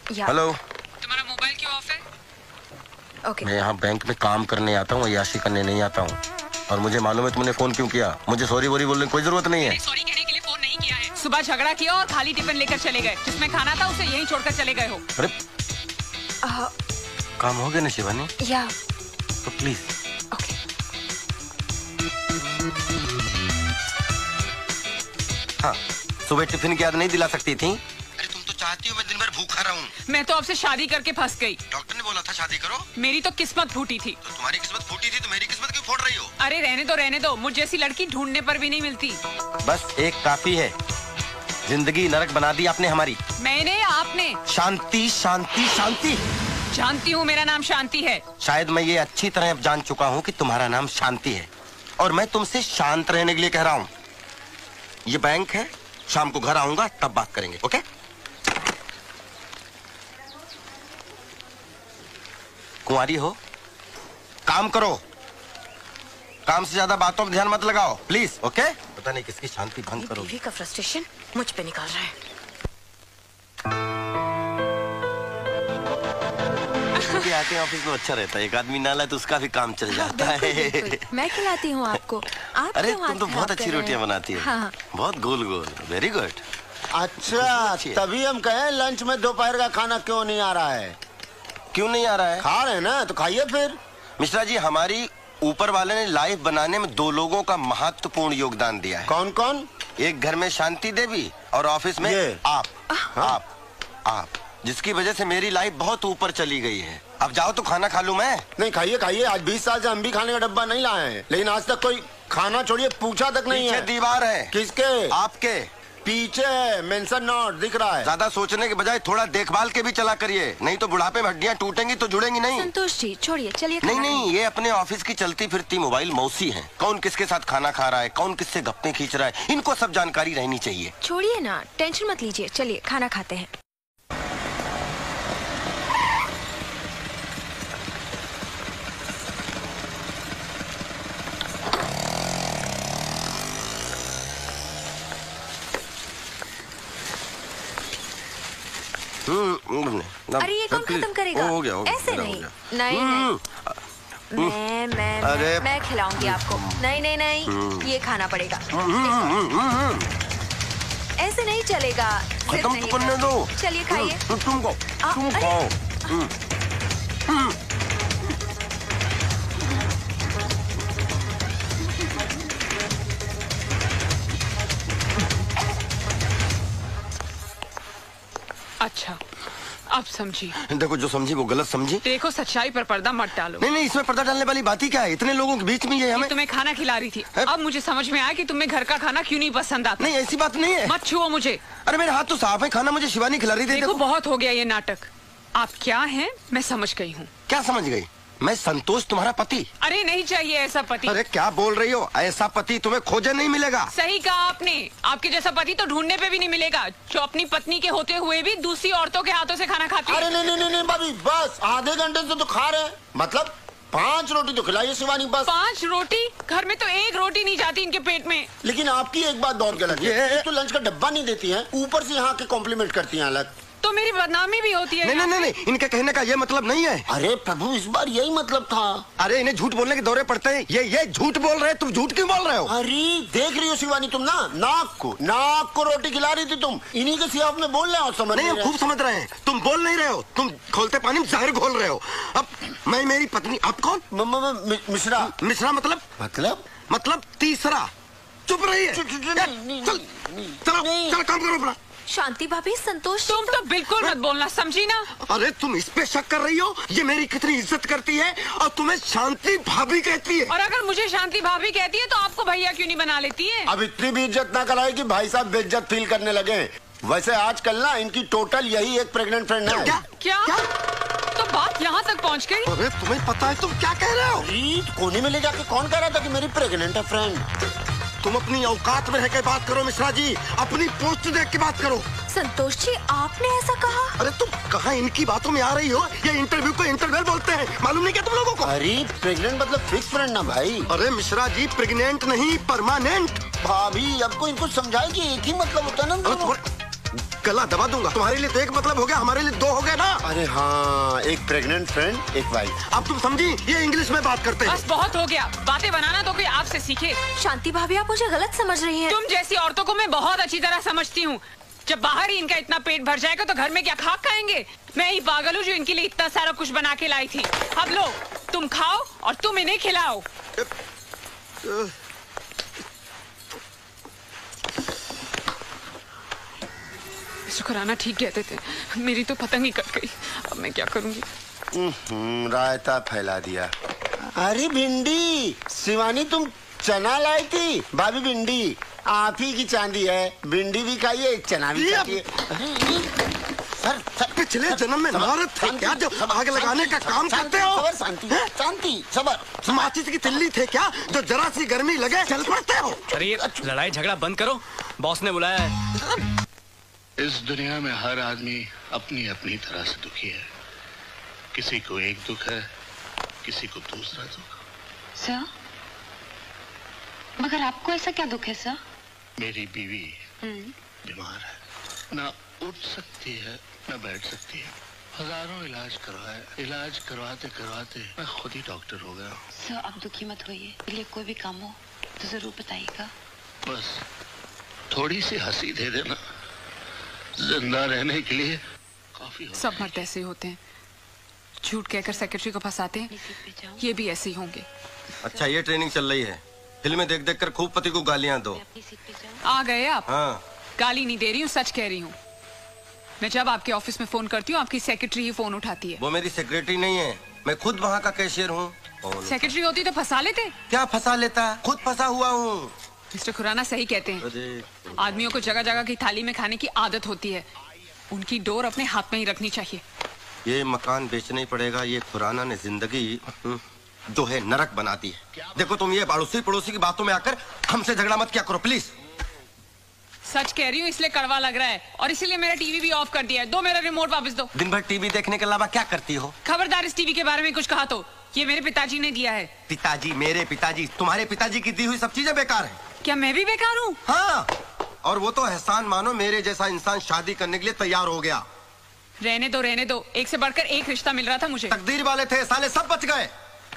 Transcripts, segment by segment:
Hello. तुम्हारा mobile क्यों of है? मैं यहाँ बैंक में काम करने आता हूँ, अय्याशी करने नहीं आता हूँ। और मुझे मालूम है तुमने फोन क्यों किया। मुझे सॉरी वोरी बोलने की कोई जरूरत नहीं है। सॉरी कहने के लिए फोन नहीं किया है। सुबह झगड़ा किया और खाली टिफिन लेकर चले गए। जिसमें खाना था उसे यहीं छोड़कर चले गए हो। अरे काम हो गया ना शिवानी? या तो प्लीज। ओके। हाँ, सुबह टिफिन की याद नहीं दिला सकती थी? अरे तुम तो चाहती हो मैं दिन भर भूखा रहूं। मैं तो आपसे शादी करके फंस गई। डॉक्टर ने बोला था शादी करो। मेरी तो किस्मत फूटी थी। तो तुम्हारी किस्मत फूटी थी तो मेरी किस्मत क्यों फोड़ रही हो? अरे रहने दो। मुझ जैसी लड़की ढूंढने पर भी नहीं मिलती। बस एक काफी है। जिंदगी नरक बना दी आपने हमारी। मैंने आपने? शांति शांति शांति। जानती हूँ मेरा नाम शांति है। शायद मैं ये अच्छी तरह अब जान चुका हूँ कि तुम्हारा नाम शांति है और मैं तुमसे शांत रहने के लिए कह रहा हूँ। ये बैंक है, शाम को घर आऊंगा तब बात करेंगे, ओके? कुंवारी हो, काम करो। काम से ज्यादा बातों पर ध्यान मत लगाओ प्लीज, ओके? पता नहीं किसकी शांति भंग करो। बीवी का फ्रस्ट्रेशन मुझ पे निकाल रहा है। आते हैं ऑफिस में अच्छा रहता है, एक आदमी ना लाए तो उसका भी काम चल जाता है। मैं खिलाती हूँ आपको। आप अरे तुम तो बहुत अच्छी रोटियां बनाती हो। हाँ। बहुत गोल गोल, वेरी गुड। अच्छा, तभी हम कहें लंच में दोपहर का खाना क्यों नहीं आ रहा है? क्यों नहीं आ रहा है? खा रहे हैं ना, तो खाइए फिर। मिश्रा जी, हमारी ऊपर वाले ने लाइफ बनाने में दो लोगों का महत्वपूर्ण योगदान दिया है। कौन कौन? एक घर में शांति देवी और ऑफिस में आप। आप जिसकी वजह से मेरी लाइफ बहुत ऊपर चली गई है। अब जाओ तो खाना खा लूं मैं। नहीं, खाइए खाइए। आज 20 साल से हम भी खाने का डब्बा नहीं लाए हैं, लेकिन आज तक कोई खाना छोड़िए पूछा तक नहीं है। दीवार है। किसके? आपके पीछे मेंशन नोट दिख रहा है। ज्यादा सोचने के बजाय थोड़ा देखभाल के भी चला करिए, नहीं तो बुढ़ापे में हड्डियां टूटेंगी तो जुड़ेंगी नहीं। संतोष जी छोड़िए, चलिए। नहीं, ये अपने ऑफिस की चलती फिरती मोबाइल मौसी है। कौन किसके साथ खाना खा रहा है, कौन किससे गप्पे खींच रहा है, इनको सब जानकारी रहनी चाहिए। छोड़िए ना, टेंशन मत लीजिए। चलिए खाना खाते हैं। अरे ये कौन खत्म करेगा? हो गया, ऐसे नहीं। नहीं, मैं खिलाऊंगी आपको। नहीं, ये खाना पड़ेगा। ऐसे नहीं चलेगा। खत्म तो करने दो। चलिए खाइए। तुम खाओ। अच्छा, अब समझी। देखो, जो समझी वो गलत समझी। देखो, सच्चाई पर पर्दा मत डालो। नहीं, इसमें पर्दा डालने वाली बात ही क्या है? इतने लोगों के बीच में ये हमें तुम्हें खाना खिला रही थी। अब मुझे समझ में आया कि तुम्हें घर का खाना क्यों नहीं पसंद आता। नहीं, ऐसी बात नहीं है। मत छुओ मुझे। अरे मेरे हाथ तो साफ है, खाना मुझे शिवानी खिला रही थी। देखो, बहुत हो गया ये नाटक। आप क्या हैं मैं समझ गई हूँ। क्या समझ गई? मैं संतोष तुम्हारा पति। अरे नहीं चाहिए ऐसा पति। अरे क्या बोल रही हो? ऐसा पति तुम्हें खोजे नहीं मिलेगा। सही कहा आपने। आपके जैसा पति तो ढूंढने पे भी नहीं मिलेगा, जो अपनी पत्नी के होते हुए भी दूसरी औरतों के हाथों से खाना खाती है। अरे नहीं भाभी, बस आधे घंटे से तो खा रहे हैं। मतलब 5 रोटी तो खिलाइए शिवानी, बस। 5 रोटी? घर में तो 1 रोटी नहीं जाती इनके पेट में। लेकिन आपकी एक बात बहुत गलत है। तो लंच का डब्बा नहीं देती हैं, ऊपर से यहाँ के कॉम्प्लीमेंट करती हैं अलग। तो मेरी बदनामी भी होती है। नहीं, इनके कहने का ये मतलब नहीं है। अरे प्रभु, इस बार यही मतलब था। अरे इन्हें झूठ बोलने के दौरे पड़ते हैं। ये झूठ बोल रहे हैं। तुम झूठ क्यों बोल रहे हो? अरे देख रही हो शिवानी, तुम ना नाक को रोटी खिला रही थी तुम। इन्हीं के सियाफ में बोल रहे हो। समझ नहीं, हम खूब समझ रहे हैं। तुम बोल नहीं रहे हो, तुम खोलते पानी में जहर घोल रहे हो। अब मैं मेरी पत्नी, आप कौन? मिश्रा मतलब तीसरा। चुप रही है। चलो काम करो अपना। शांति भाभी, संतोष तुम तो बिल्कुल मत बोलना, समझी ना? अरे तुम इस पे शक कर रही हो? ये मेरी कितनी इज्जत करती है और तुम्हें शांति भाभी कहती है। और अगर मुझे शांति भाभी कहती है तो आपको भैया क्यों नहीं बना लेती है? अब इतनी भी इज्जत ना कराए कि भाई साहब बेइज्जत फील करने लगे। वैसे आजकल ना इनकी टोटल यही एक प्रेग्नेंट फ्रेंड है। क्या? तो बात यहाँ तक पहुँच गई। अरे तुम्हें पता है तुम क्या कह रहे हो? कोने में ले जाके कौन कह रहा था कि मेरी प्रेग्नेंट है फ्रेंड? तुम अपनी औकात में रहकर बात करो मिश्रा जी, अपनी पोस्ट देख के बात करो। संतोष जी, आपने ऐसा कहा? अरे तुम कहाँ इनकी बातों में आ रही हो? ये इंटरव्यू को इंटरवल बोलते हैं, मालूम नहीं क्या तुम लोगों को? अरे प्रेग्नेंट मतलब फिक्स फ्रेंड ना भाई। अरे मिश्रा जी, प्रेग्नेंट नहीं परमानेंट। भाभी अब को इनको समझाए कि एक ही मतलब होता है ना। गला दबा दूंगा। तुम्हारे लिए तो एक मतलब हो गया, हमारे लिए दो हो गए ना। अरे हाँ, एक प्रेग्नेंट फ्रेंड, एक वाइफ। अब तुम समझी, ये इंग्लिश में बात करते हैं। बस बहुत हो गया, बातें बनाना तो कोई आपसे सीखे। शांति भाभी, आप मुझे गलत समझ रही हैं। तुम जैसी औरतों को मैं बहुत अच्छी तरह समझती हूँ। जब बाहर ही इनका इतना पेट भर जाएगा तो घर में क्या खाक खाएंगे? मैं ही पागल हूँ जो इनके लिए इतना सारा कुछ बना के लाई थी। अब लो, तुम खाओ और तुम इन्हें खिलाओ। शुक्राना ठीक कहते थे, मेरी तो पतंग ही कट गई। अब मैं क्या करूंगी? रायता फैला दिया। अरे भिंडी, शिवानी तुम चना लाई थी। भाभी भिंडी आप ही की चांदी है, भिंडी भी खाइए, एक चना भी खाइए। सर, पिछले जन्म में नारद थे क्या जो आग लगाने का काम करते हो? शांति, सबर। माचिस की तिल्ली थे क्या जो जरा सी गर्मी लगे चल पड़ते हो? अरे ये लड़ाई झगड़ा बंद करो, बॉस ने बुलाया है। इस दुनिया में हर आदमी अपनी अपनी तरह से दुखी है। किसी को एक दुख है, किसी को दूसरा दुख। सर, मगर आपको ऐसा क्या दुख है सर? मेरी बीवी बीमार है, ना उठ सकती है ना बैठ सकती है। हजारों इलाज करवाए, इलाज करवाते करवाते मैं खुद ही डॉक्टर हो गया। सर आप दुखी मत होइए, लिए कोई भी काम हो तो जरूर बताइएगा। बस थोड़ी सी हंसी दे देना, जिंदा रहने के लिए काफी हो। सब मर्द ऐसे ही होते हैं, झूठ कहकर सेक्रेटरी को फंसाते हैं। ये भी ऐसे ही होंगे। अच्छा, ये ट्रेनिंग चल रही है, फिल्में देख देख कर खूब पति को गालियां दो। आ गए आप? हाँ। गाली नहीं दे रही हूँ, सच कह रही हूँ। मैं जब आपके ऑफिस में फोन करती हूँ, आपकी सेक्रेटरी ही फोन उठाती है। वो मेरी सेक्रेटरी नहीं है, मैं खुद वहाँ का कैशियर हूँ। सेक्रेटरी होती तो फंसा लेते। क्या फंसा लेता, खुद फंसा हुआ हूँ। मिस्टर खुराना सही कहते हैं, आदमियों को जगह जगह की थाली में खाने की आदत होती है, उनकी डोर अपने हाथ में ही रखनी चाहिए। ये मकान बेचना ही पड़ेगा, ये खुराना ने जिंदगी जो है नरक बना दी है। देखो तुम ये पड़ोसी पड़ोसी की बातों में आकर हमसे झगड़ा मत किया करो प्लीज। सच कह रही हूँ, इसलिए कड़वा लग रहा है और इसीलिए मेरा टीवी भी ऑफ कर दिया है। दो मेरा रिमोट वापस दो। दिन भर टीवी देखने के अलावा क्या करती हो? खबरदार इस टीवी के बारे में कुछ कहा तो, ये मेरे पिताजी ने दिया है। पिताजी? मेरे पिताजी? तुम्हारे पिताजी की दी हुई सब चीजें बेकार है। क्या मैं भी बेकार हूँ? हाँ, और वो तो एहसान मानो मेरे जैसा इंसान शादी करने के लिए तैयार हो गया। रहने दो, एक से बढ़कर एक रिश्ता मिल रहा था मुझे। तकदीर वाले थे, साले सब बच गए।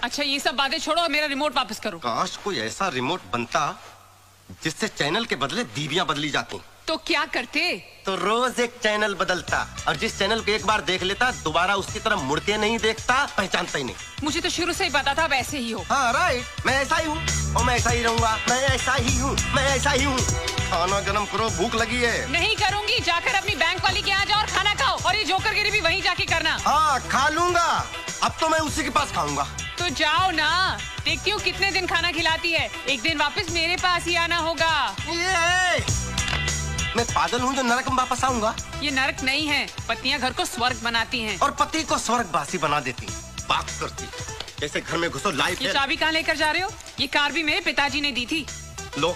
अच्छा ये सब बातें छोड़ो और मेरा रिमोट वापस करो। काश कोई ऐसा रिमोट बनता जिससे चैनल के बदले दीवियां बदली जाती। तो क्या करते? तो रोज एक चैनल बदलता, और जिस चैनल को एक बार देख लेता दोबारा उसकी तरफ मुड़ के नहीं देखता, पहचानता ही नहीं। मुझे तो शुरू से ही पता था अब ऐसे ही हो। हाँ राइट, मैं ऐसा ही हूँ और मैं ऐसा ही रहूंगा। मैं ऐसा ही हूँ, मैं ऐसा ही हूँ। खाना गरम करो, भूख लगी है। नहीं करूंगी, जाकर अपनी बैंक वाली के यहाँ जाओ और खाना खाओ, और ये जोकरगिरी भी वहीं जाके करना। हाँ खा लूंगा, अब तो मैं उसी के पास खाऊंगा। तो जाओ ना, देखती हूँ कितने दिन खाना खिलाती है। एक दिन वापस मेरे पास ही आना होगा। मैं पागल हूँ जो नरक में वापस आऊंगा? ये नरक नहीं है, पत्नियां घर को स्वर्ग बनाती हैं। और पति को स्वर्गवासी बना देती, बात करती जैसे घर में घुसो लाइफ। ये चाबी कहाँ लेकर जा रहे हो? ये कार भी मेरे पिताजी ने दी थी। लो,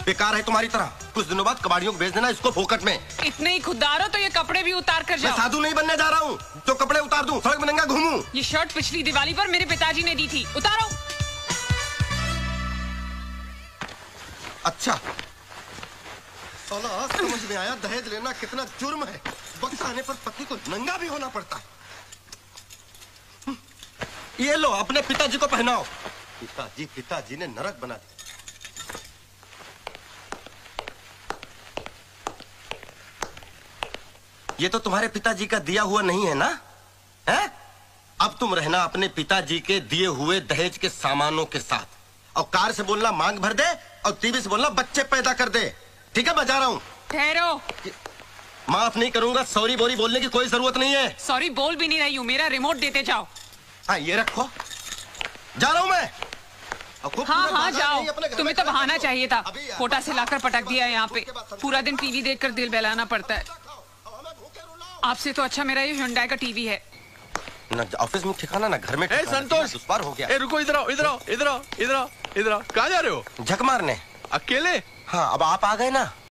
बेकार है तुम्हारी तरह। कुछ दिनों बाद कबाड़ियों को भेज देना इसको फोकट में। इतने ही खुददार हो तो ये कपड़े भी उतार कर जाओ। मैं साधु नहीं बनने जा रहा हूँ जो कपड़े उतार दूं, सड़क में नंगा घूमूं। ये शर्ट पिछली दिवाली पर मेरे पिताजी ने दी थी, उतारो। अच्छा साला आज समझ में आया दहेज लेना कितना जुर्म है। वक्त आने पर पति को नंगा भी होना पड़ता है। ये लो अपने पिताजी को पहनाओ। पिताजी ने नरक बना दिया। ये तो तुम्हारे पिताजी का दिया हुआ नहीं है ना? है? अब तुम रहना अपने पिताजी के दिए हुए दहेज के सामानों के साथ, और कार से बोलना मांग भर दे और टीवी से बोलना बच्चे पैदा कर दे। ठीक है, मैं जा रहा हूँ। ठहरो। माफ नहीं करूंगा, सॉरी बोरी बोलने की कोई जरूरत नहीं है। सॉरी बोल भी नहीं रही हूँ, मेरा रिमोट देते जाओ। हाँ ये रखो, जा रहा हूँ मैं। हाँ जाओ, तुम्हें तो बहाना चाहिए था। कोटा से लाकर पटक दिया यहाँ पे, पूरा दिन टीवी देखकर दिल बहलाना पड़ता है। आपसे तो अच्छा मेरा ये हुंडई का टीवी है। ना ऑफिस में ठिकाना ना घर में ठिकाना। संतोष, दुश्वार हो गया। रुको, इधर आओ, इधर आओ, इधर आओ, इधर आओ, इधर आओ। कहाँ जा रहे हो? झक मारने। अकेले? हाँ अब आप आ गए ना,